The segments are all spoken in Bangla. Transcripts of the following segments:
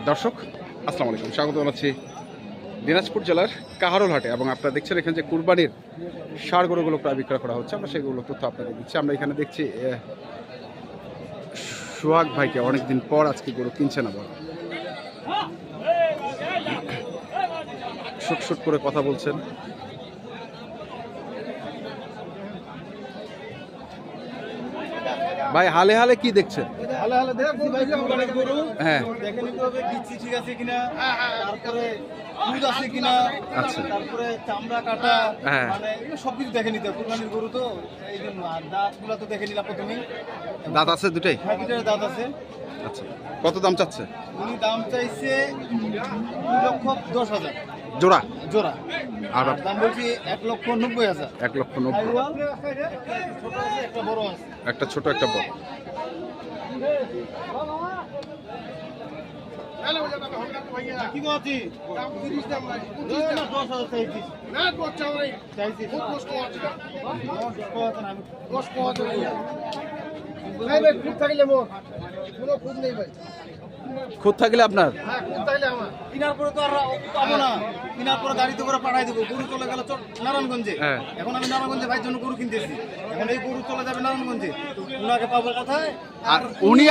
দর্শক আসসালামু আলাইকুম, স্বাগত জানাচ্ছি দিনাজপুর জেলার কাহারোল হাটে। এবং আপনারা দেখছেন এখানে যে কুরবানির ষাঁড় গরুগুলো প্রায় বিক্রয় করা হচ্ছে, আমরা সেগুলো তথ্য আপনাদের দিচ্ছি। আমরা এখানে দেখছি সোহাগ ভাইকে অনেকদিন পর আজকে গরু কিনছেন, আবার শুট শুট করে কথা বলছেন। ভাই হালে হালে কি দেখছেন? হালে হালে দেখছি ভাই কুরবানির গরু। হ্যাঁ, দেখে নিতে হবে বিচি ঠিক আছে কিনা, তারপরে দুধ আছে কিনা, আচ্ছা, তারপরে চামড়া কাটা, হ্যাঁ, মানে এগুলো সবকিছু দেখে নিতে হবে কুরবানির গরু তো, এই জন্য। আর দাঁতগুলো তো দেখে নিলাম প্রথমেই। দাঁত আছে দুটাই? হ্যাঁ, দুটার দাঁত আছে। আচ্ছা, কত দাম চাচ্ছে? উনি দাম চাইছে 2,10,000 জোড়া জোড়া, আর আর দাম বলছি 1,90,000। 1,90,000। ছোট আছে, একটা বড় আছে। একটা ছোট একটা বড়। কি করছি? 10,000 চাইছি। চাইছি। খুদ থাকলে আপনার কিনার পরে তো আর পাবো না, কিনার পরে গাড়িতে করে পাঠাই দেবো। গরু চলে গেল নারায়ণগঞ্জে। হ্যাঁ। এখন আমি নারায়ণগঞ্জে ভাইয়ের জন্য গরু কিনতেছি, এখন এই গরু চলে যাবে নারায়ণগঞ্জে, উনাকে পাবো কোথায়? আর উনি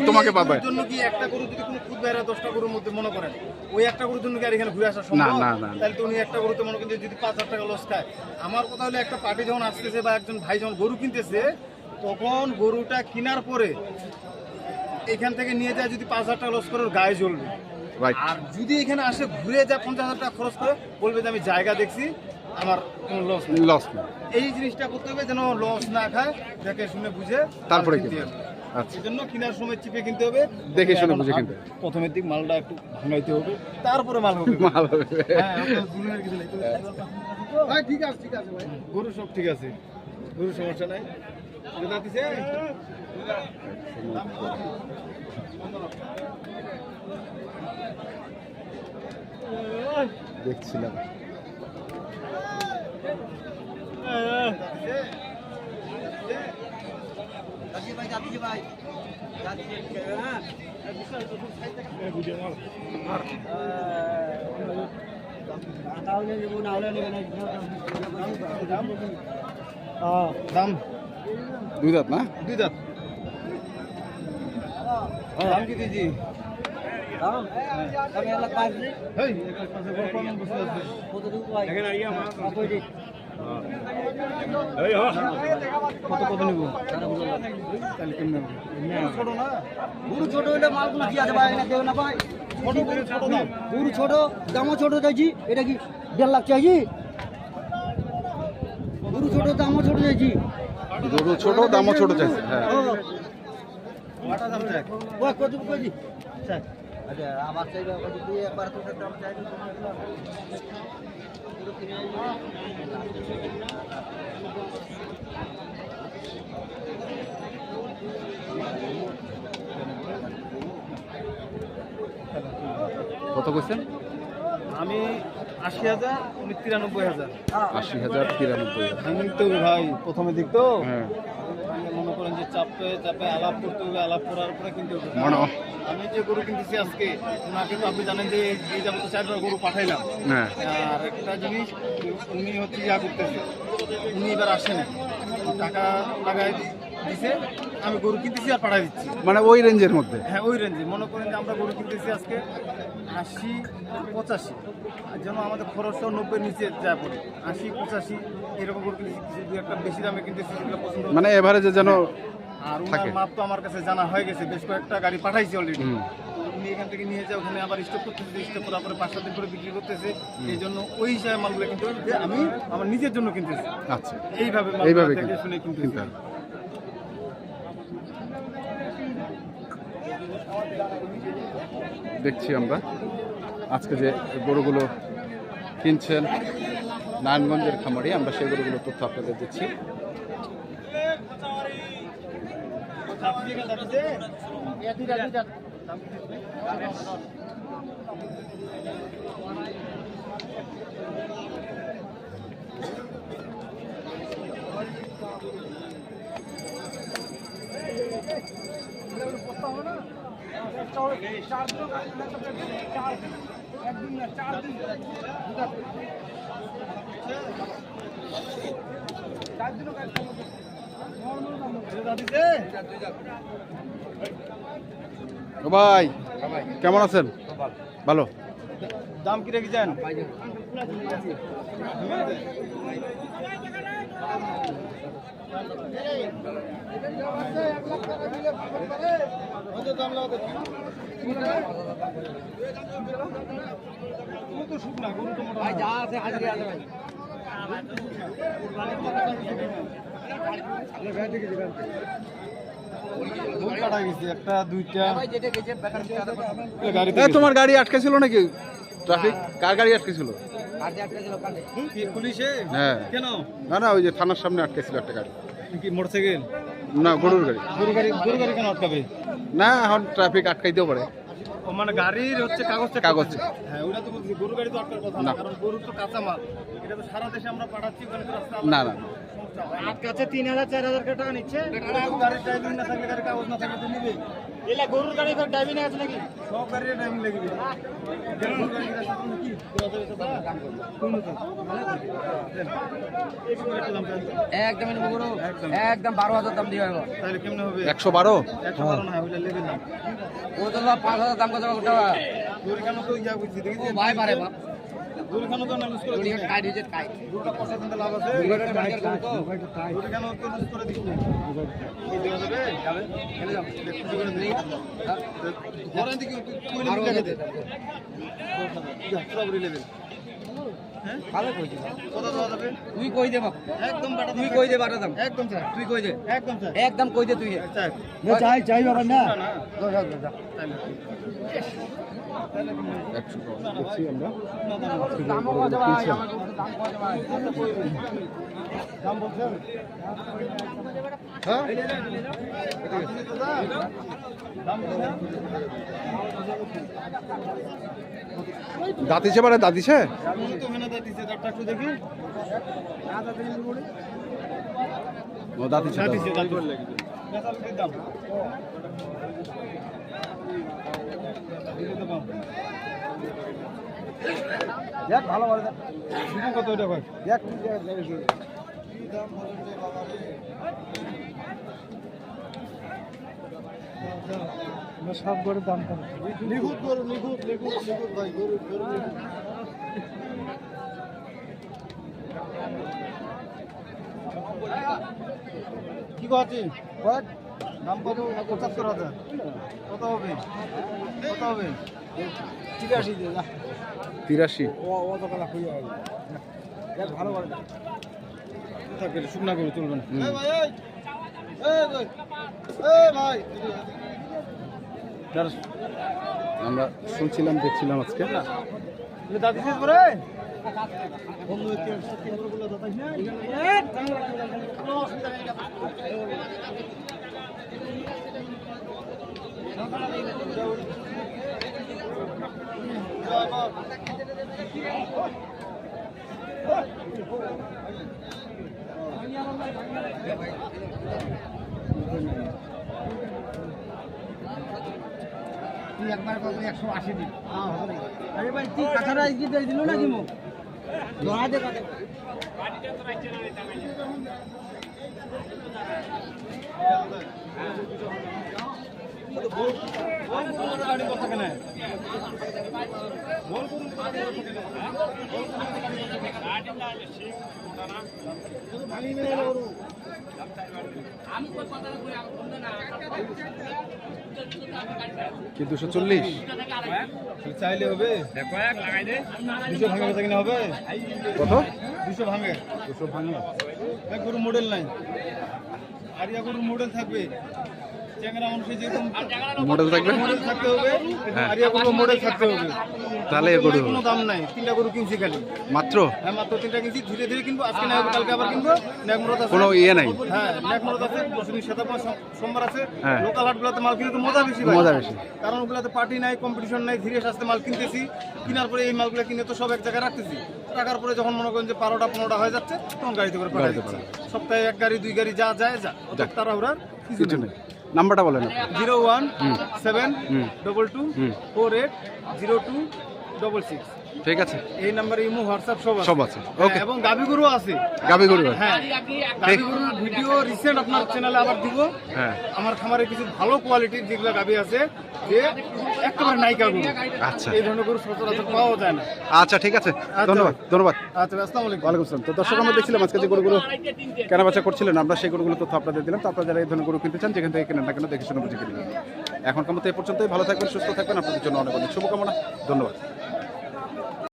তোমাকে পাবে জন্য কি একটা গরু যদি কোনো খুদ বাইরে 10টা গরুর মধ্যে মনে করেন, ওই একটা গরুর জন্য কি আর এখানে ঘুরে আসা সম্ভব? না, না। তাহলে তো উনি একটা গরুতে মনে করেন যদি 5,000 টাকা লস খায়। আমার কথা হলো একটা পার্টি যখন আসতেছে বা একজন ভাই যখন গরু কিনতেছে, তখন গরুটা কেনার পরে এখান থেকে নিয়ে যায় যদি 5,000 টাকা লস করে, ওর গায়ে জ্বলবে। আর যদি এখানে আসে ঘুরে যায় 50,000 টাকা খরচ করে, বলবে যে আমি জায়গা দেখছি, আমার কোনো লস নেই। এই জিনিসটা করতে হবে যেন লস না খায়, দেখে শুনে বুঝে তারপরে কিনতে হবে। আচ্ছা, এই জন্য কেনার সময় চিপে কিনতে হবে, দেখে শুনে বুঝে কিনতে হবে। প্রথমের দিক মালটা একটু ভাঙাইতে হবে, তারপরে মাল হবে। মাল হবে। হ্যাঁ, জুনের কিছু নেই। ভাই ঠিক আছে ভাই, গরু সব ঠিক আছে, গরু সমস্যা নাই। দেখছিলাম দাম দুই দাঁত না? দুই দাঁত। দাম কি দিয়েছি? কত নিব? ছোট না, গরু ছোট হলে মালগুলো কি আছে ভাই? না দেবে না ভাই। ছোট দাম। গরু ছোট, দামও ছোট চাইছি। এটা কি 1.5 লাখ চাইছি? গরু ছোট, দামও ছোট চাইছি। গরু ছোট, দামও ছোট চাইছে। হ্যাঁ, কটা দাম চাই? ওই কত কইছি? চাই। আচ্ছা, আবার চাইবে কত দিয়ে একবার তো দাম চাইবে। কত কইছেন? আমি 80,000, উনি 93,000। 80,000, 93,000। আমি তো ভাই প্রথমে দিক তো, হ্যাঁ, মনে করেন যে চাপে চাপে আলাপ করতে হবে, আলাপ করার পরে কিনতে হবে। আমি যে গরু কিনতেছি আজকে, ওনাকে তো আপনি জানেন যে এই যাবত 4টা গরু পাঠাইলাম। হ্যাঁ, আর একটা জিনিস, উনি হচ্ছে ইয়া করতেছে, উনি এবার আসেন, টাকা লাগাই দিছে, আমি গরু কিনতেছি আর পাঠাই দিচ্ছি। মানে ওই রেঞ্জের মধ্যে। হ্যাঁ, ওই রেঞ্জে। মনে করেন যে আমরা গরু কিনতেছি আজকে 80-85, যেন আমাদের খরচটাও 90-র নিচে যায় পড়ে। 80-85 এরকম গরু কিনতেছি, কিছু দু একটা বেশি দামে কিনতেছি, যেগুলো পছন্দ। মানে এভারেজে যেন আর ওনার থাকে। মাপ তো আমার কাছে জানা হয়ে গেছে, বেশ কয়েকটা গাড়ি পাঠাইছি অলরেডি। উনি এখান থেকে নিয়ে যায়, ওখানে আবার স্টক করতেছে, স্টক করার পরে 5-7 দিন করে বিক্রি করতেছে। এই জন্য ওই হিসাবে মালগুলো কিন্তু যে আমি আমার নিজের জন্য কিনতেছি। আচ্ছা, এইভাবে এইভাবে দেখে শুনে কিনতে কিনতেছি। হবে। দেখছি আমরা আজকে যে গরুগুলো কিনছেন নারায়ণগঞ্জের খামারি, আমরা সেই গরুগুলো তথ্য আপনাদের দিচ্ছি। ও ভাই কেমন আছেন? ভালো। দাম কি রেখেছেন? একটা দুইটা গাড়ি তোমার গাড়ি আটকে ছিল নাকি? ট্রাফিক কার গাড়ি আটকে ছিল? পুলিশে হ্যাঁ কেন? না না ওই যে থানার সামনে আটকে ছিল একটা গাড়ি। কি মোটরসাইকেল? না গরুর গাড়ি। গরু গাড়ি কেন আটকাবে? না এখন ট্রাফিক আটকাইতেও পারে। ও মানে গাড়ির হচ্ছে কাগজ কাগজ। হ্যাঁ ওটা তো বলছি, গরু গাড়ি তো আটকার কথা না, না। কারণ গরু তো কাঁচা মাল, এটা তো সারা দেশে আমরা পাঠাচ্ছি, ওখানে তো রাস্তা না না আটকাচ্ছে 3000 4000 টাকা নিচ্ছে। গাড়ির ড্রাইভিং না থাকলে, গাড়ির কাগজ না থাকলে তো নিবে। এলা গরুর গাড়ি তো ড্রাইভিং আছে নাকি? সব গাড়ির ড্রাইভিং লাগবে। গরুর গাড়ির রাস্তা তুমি কি কোন তো একদম একদম 12,000 দাম দিয়ে হবে। তাহলে কেমনে হবে? 112। 112 না, ওইটা লেভেল না। ও তো 5,000 দাম কত টাকা? গরু কেন তো ইয়া বুঝছি দেখি ও ভাই পারে বাপ। গরু কেন তো না লুজ করে দিচ্ছে? কাই দিতে কাই। গরুটা কষা দিতে লাভ আছে। গরু কেন তো লুজ করে দিচ্ছে? কি দেওয়া যাবে? যাবে। চলে যাও। খুশি করে দিই। ঘরে দিকে তুই লেভেল টাকা দে। সবরি লেভেল। হ্যাঁ? ভালো কইছি। কত দেওয়া যাবে? তুই কই দে বাপ। একদম বাটা তুই কই দে বাটা দাম। একদম স্যার। তুই কই দে। একদম স্যার। একদম কই দে তুই। স্যার। চাই বাবা না। না। যা। তাহলে। দেখছি আমরা। দাম কত ভাই? আমার দাম কত ভাই? দাম বলছেন? হ্যাঁ দাম বলছেন? দাঁতিছে মানে দাঁতিছে। আমি তো মেহনত দিতে দাঁতটা একটু দেখি। ও দাঁতিছে। দাঁতিছে লাগবে। মেসালটির দাম। দেখ ভালো করে দেখ। শুধু কত এটা ভাই? দেখ কি দাম বলছে বাবা রে। সব গরুর দাম কম। নিখুঁত গরু, নিখুঁত ভাই, গরু কি কথা? দাম কত? 75,000। কত হবে? 83 দিয়ে না। 83। ও তো কালা খুঁজে হবে। দেখ ভালো করে দেখ। থাকে শুকনা করে চলবে না। এই ভাই আমরা শুনছিলাম দেখছিলাম আজকে। দাদি শেষ করে তুই একবার কত 180 দিন। আরে ভাই তুই কাঁচাটা কি দিয়ে দিল নাকি মুখ? ধরা দে কাটে। গাড়ি কথা কেন? কি 240? চাইলে হবে 200 ভাঙে বেচা কিনা হবে? কত? 200 ভাঙে। 200 ভাঙে। এক গরু মডেল নাই, আরিয়া গরুর মডেল থাকবে। চ্যাংরা মানুষের যেরকম মডেল থাকবে। মডেল থাকতে হবে, হ্যাঁ। আরিয়া গরুর মডেল থাকতে হবে। তাহলে এ গরু কোনো দাম নাই। 3টা গরু কিনছি খালি, মাত্র। হ্যাঁ মাত্র 3টা কিনছি। ধীরে ধীরে কিনবো, আজকে না হবে কালকে আবার কিনবো। নেকমরত আছে, কোনো ইয়ে নাই। হ্যাঁ নেকমরত আছে, পরশুদিন সেতাবা সোমবার আছে। হ্যাঁ। লোকাল হাটগুলোতে মাল কিনতে তো মজা বেশি ভাই। মজা বেশি। কারণ ওগুলাতে পার্টি নাই, কম্পিটিশন নাই, ধীরে সাস্তে মাল কিনতেছি। কেনার পরে এই মালগুলো কিনে তো সব এক জায়গায় রাখতেছি। রাখার পরে যখন মনে করেন যে 12টা 15টা হয়ে যাচ্ছে, তখন গাড়িতে করে পাঠাই গাড়িতে দিচ্ছি। সপ্তাহে 1 গাড়ি 2 গাড়ি যা যায় যা, অত তাড়াহুড়ার কিছু কিছু নেই। নেই। নাম্বারটা বলেন আপনি। 01722 হুম। 480266। ঠিক আছে, এই নাম্বারে ইমো হোয়াটসঅ্যাপ সব সব আছে। হ্যাঁ, ওকে, এবং গাভী গরু আছে। গাবি গরু। হ্যাঁ, গাভী গরুর ভিডিও রিসেন্ট আপনার চ্যানেলে আবার দিব। হ্যাঁ, আমার খামারে কিছু ভালো কোয়ালিটির যেগুলো গাভী আছে, যে একেবারে নায়িকা গরু। আচ্ছা এই ধরনের গরু সচরাচর পাওয়া যায় না। আচ্ছা, ঠিক আছে, ধন্যবাদ ধন্যবাদ। আচ্ছা, আসসালামু আলাইকুম। ওয়ালাইকুম আসসালাম। তো দর্শক, আমরা দেখছিলাম আজকে যে গরুগুলো কেনাবেচা করছিলেন, আমরা সেই গরুগুলো তথ্য আপনাদের দিলাম। তো আপনারা যারা এই ধরনের গরু কিনতে চান, যেখান থেকে কেনেন না কেন দেখে শুনে বুঝে কিনবেন। এখনকার মতো এই পর্যন্তই। ভালো থাকবেন, সুস্থ থাকবেন, আপনাদের জন্য অনেক অনেক শুভকামনা। ধন্যবাদ।